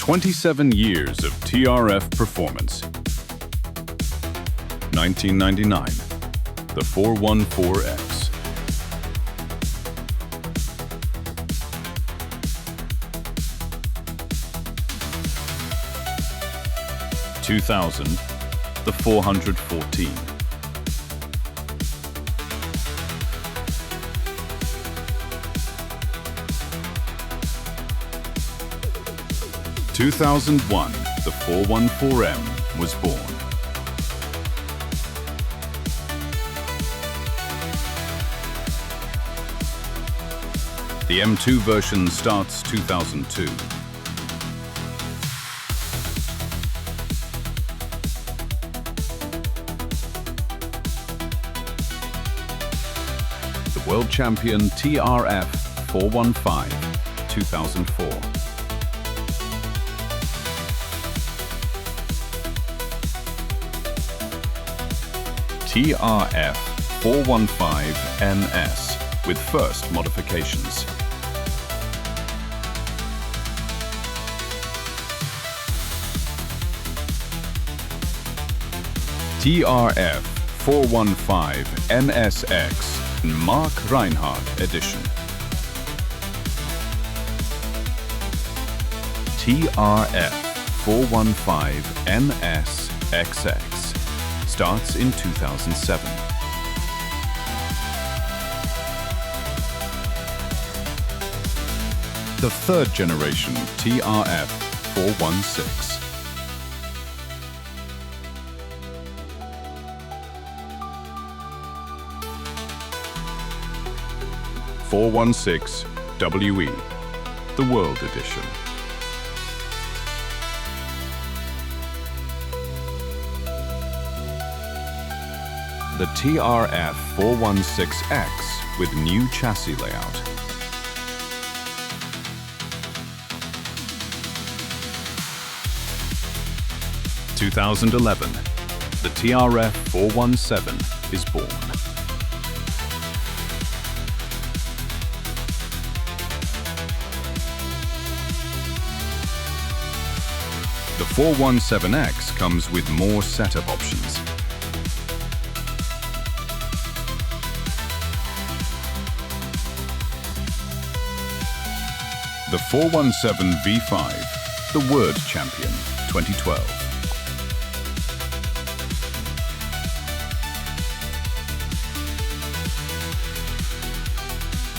27 years of TRF performance. 1999, the 414X. 2000, the 414. 2001, the 414M was born. The M2 version starts 2002. The World Champion TRF415, 2004. TRF415NS with first modifications. TRF415NSX Marc Rheinard edition. TRF415NSXX starts in 2007. The third generation TRF416. 416 WE, the World Edition. The TRF416X with new chassis layout. In 2011, the TRF417 is born. The 417X comes with more setup options. The 417 V5, the World Champion, 2012.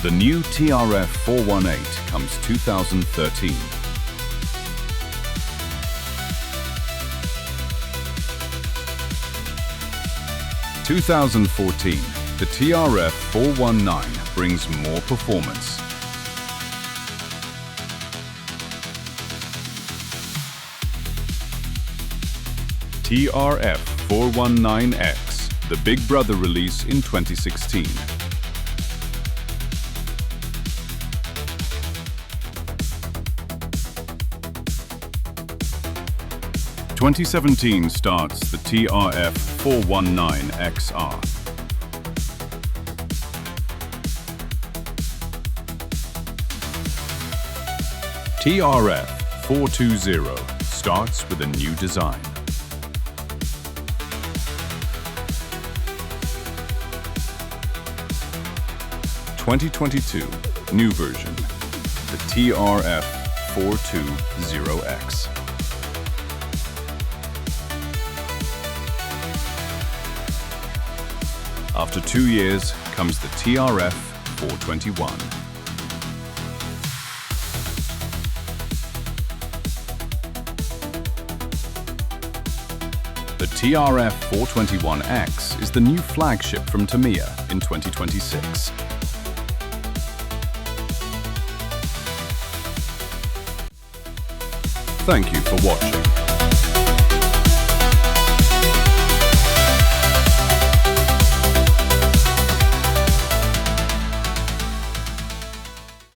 The new TRF418 comes 2013. In 2014, the TRF419 brings more performance. TRF419X, the Big Brother release in 2016. In 2017 starts the TRF419XR. TRF420 starts with a new design. In 2022, new version, the TRF420X. After 2 years comes the TRF421. The TRF421X is the new flagship from Tamiya in 2026. Thank you for watching.